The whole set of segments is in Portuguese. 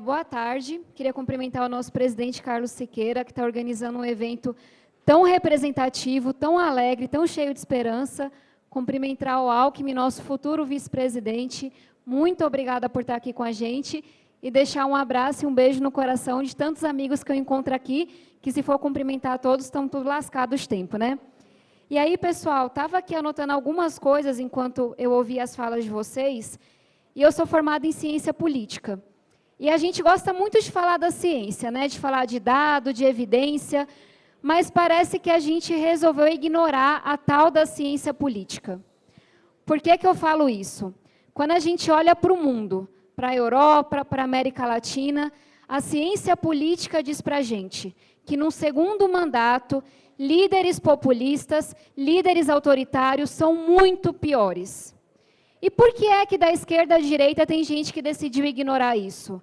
Boa tarde. Queria cumprimentar o nosso presidente Carlos Siqueira, que está organizando um evento tão representativo, tão alegre, tão cheio de esperança. Cumprimentar o Alckmin, nosso futuro vice-presidente. Muito obrigada por estar aqui com a gente. E deixar um abraço e um beijo no coração de tantos amigos que eu encontro aqui, que se for cumprimentar todos, estão tudo lascados de tempo, né? E aí, pessoal, estava aqui anotando algumas coisas enquanto eu ouvia as falas de vocês, e eu sou formada em ciência política. E a gente gosta muito de falar da ciência, né? De falar de dado, de evidência, mas parece que a gente resolveu ignorar a tal da ciência política. Por que que eu falo isso? Quando a gente olha para o mundo, para a Europa, para a América Latina, a ciência política diz para a gente que, num segundo mandato, líderes populistas, líderes autoritários são muito piores. E por que é que da esquerda à direita tem gente que decidiu ignorar isso?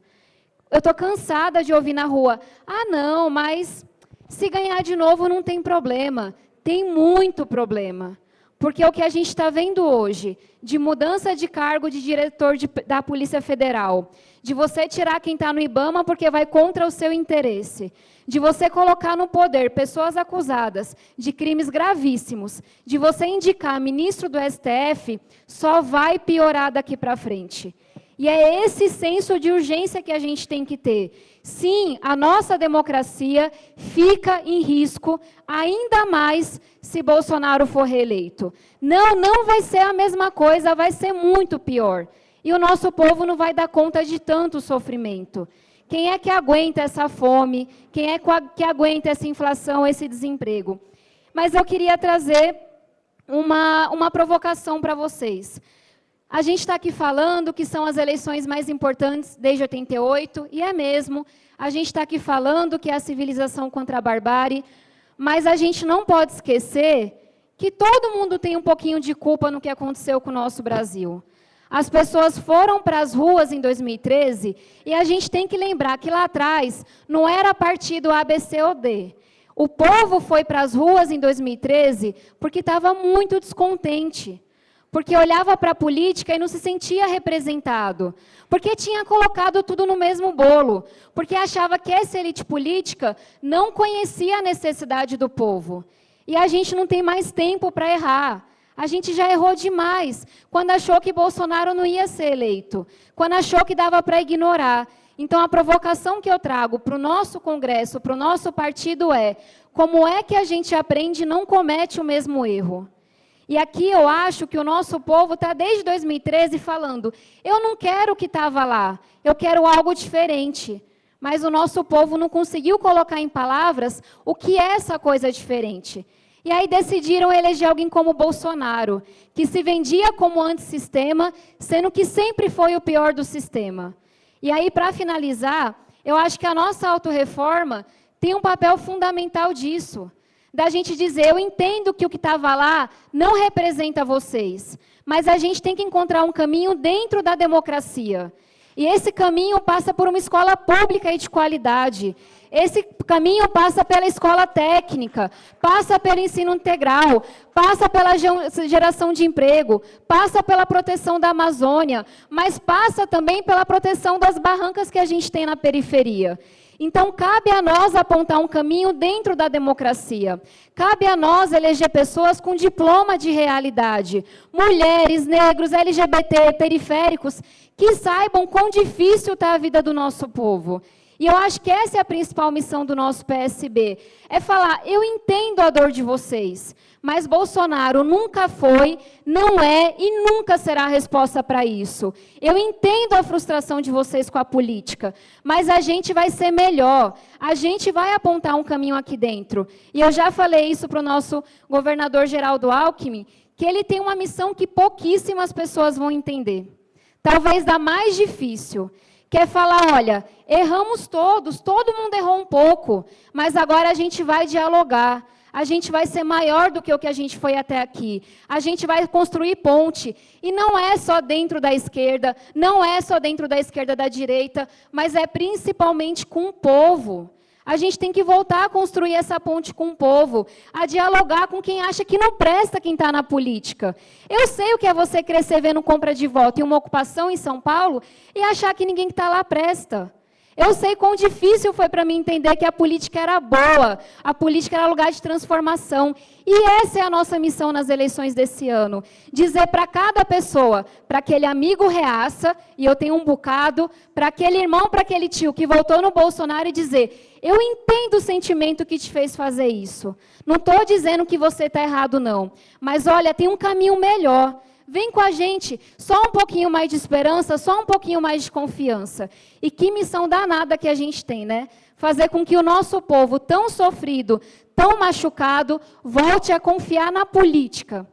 Eu estou cansada de ouvir na rua, não, mas se ganhar de novo não tem problema. Tem muito problema. Porque o que a gente está vendo hoje, de mudança de cargo de diretor da Polícia Federal, de você tirar quem está no IBAMA porque vai contra o seu interesse, de você colocar no poder pessoas acusadas de crimes gravíssimos, de você indicar ministro do STF, só vai piorar daqui para frente. E é esse senso de urgência que a gente tem que ter. Sim, a nossa democracia fica em risco, ainda mais se Bolsonaro for reeleito. Não vai ser a mesma coisa, vai ser muito pior. E o nosso povo não vai dar conta de tanto sofrimento. Quem é que aguenta essa fome? Quem é que aguenta essa inflação, esse desemprego? Mas eu queria trazer uma provocação para vocês. A gente está aqui falando que são as eleições mais importantes desde 88, e é mesmo. A gente está aqui falando que é a civilização contra a barbárie, mas a gente não pode esquecer que todo mundo tem um pouquinho de culpa no que aconteceu com o nosso Brasil. As pessoas foram para as ruas em 2013, e a gente tem que lembrar que lá atrás não era partido A, B, C ou D. O povo foi para as ruas em 2013 porque estava muito descontente. Porque olhava para a política e não se sentia representado, porque tinha colocado tudo no mesmo bolo, porque achava que essa elite política não conhecia a necessidade do povo. E a gente não tem mais tempo para errar. A gente já errou demais, quando achou que Bolsonaro não ia ser eleito, quando achou que dava para ignorar. Então, a provocação que eu trago para o nosso Congresso, para o nosso partido é, como é que a gente aprende e não comete o mesmo erro? E aqui eu acho que o nosso povo está desde 2013 falando, eu não quero o que estava lá, eu quero algo diferente. Mas o nosso povo não conseguiu colocar em palavras o que é essa coisa diferente. E aí decidiram eleger alguém como Bolsonaro, que se vendia como antissistema, sendo que sempre foi o pior do sistema. E aí, para finalizar, eu acho que a nossa autorreforma tem um papel fundamental disso. Da gente dizer, eu entendo que o que estava lá não representa vocês, mas a gente tem que encontrar um caminho dentro da democracia. E esse caminho passa por uma escola pública e de qualidade. Esse caminho passa pela escola técnica, passa pelo ensino integral, passa pela geração de emprego, passa pela proteção da Amazônia, mas passa também pela proteção das barrancas que a gente tem na periferia. Então, cabe a nós apontar um caminho dentro da democracia. Cabe a nós eleger pessoas com diploma de realidade. Mulheres, negros, LGBT, periféricos, que saibam quão difícil está a vida do nosso povo. E eu acho que essa é a principal missão do nosso PSB. É falar, eu entendo a dor de vocês, mas Bolsonaro nunca foi, não é e nunca será a resposta para isso. Eu entendo a frustração de vocês com a política, mas a gente vai ser melhor. A gente vai apontar um caminho aqui dentro. E eu já falei isso para o nosso governador Geraldo Alckmin, que ele tem uma missão que pouquíssimas pessoas vão entender. Talvez da mais difícil, que é falar, olha, erramos todos, todo mundo errou um pouco, mas agora a gente vai dialogar, a gente vai ser maior do que o que a gente foi até aqui, a gente vai construir ponte, e não é só dentro da esquerda, não é só dentro da esquerda da direita, mas é principalmente com o povo. A gente tem que voltar a construir essa ponte com o povo, a dialogar com quem acha que não presta quem está na política. Eu sei o que é você crescer vendo compra de voto e uma ocupação em São Paulo e achar que ninguém que está lá presta. Eu sei quão difícil foi para mim entender que a política era boa, a política era lugar de transformação. E essa é a nossa missão nas eleições desse ano. Dizer para cada pessoa, para aquele amigo reaça, e eu tenho um bocado, para aquele irmão, para aquele tio que votou no Bolsonaro e dizer, eu entendo o sentimento que te fez fazer isso. Não estou dizendo que você está errado, não. Mas olha, tem um caminho melhor. Vem com a gente, só um pouquinho mais de esperança, só um pouquinho mais de confiança. E que missão danada que a gente tem, né? Fazer com que o nosso povo, tão sofrido, tão machucado, volte a confiar na política.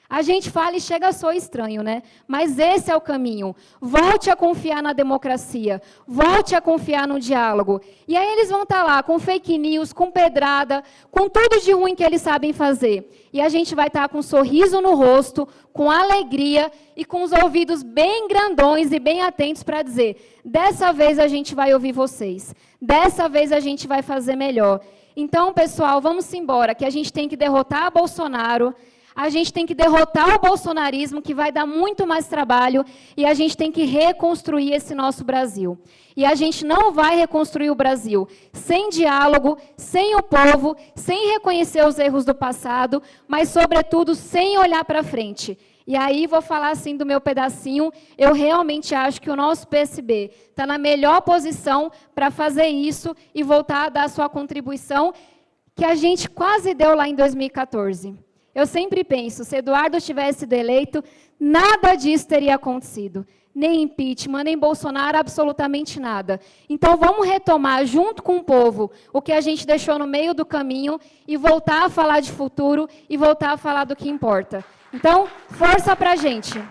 A gente fala e chega a soar estranho, né? Mas esse é o caminho. Volte a confiar na democracia. Volte a confiar no diálogo. E aí eles vão estar lá com fake news, com pedrada, com tudo de ruim que eles sabem fazer. E a gente vai estar com um sorriso no rosto, com alegria e com os ouvidos bem grandões e bem atentos para dizer, dessa vez a gente vai ouvir vocês. Dessa vez a gente vai fazer melhor. Então, pessoal, vamos embora, que a gente tem que derrotar Bolsonaro. A gente tem que derrotar o bolsonarismo, que vai dar muito mais trabalho, e a gente tem que reconstruir esse nosso Brasil. E a gente não vai reconstruir o Brasil sem diálogo, sem o povo, sem reconhecer os erros do passado, mas, sobretudo, sem olhar para frente. E aí, vou falar assim do meu pedacinho, eu realmente acho que o nosso PSB está na melhor posição para fazer isso e voltar a dar a sua contribuição, que a gente quase deu lá em 2014. Eu sempre penso, se Eduardo tivesse sido eleito, nada disso teria acontecido. Nem impeachment, nem Bolsonaro, absolutamente nada. Então, vamos retomar, junto com o povo, o que a gente deixou no meio do caminho e voltar a falar de futuro e voltar a falar do que importa. Então, força para a gente.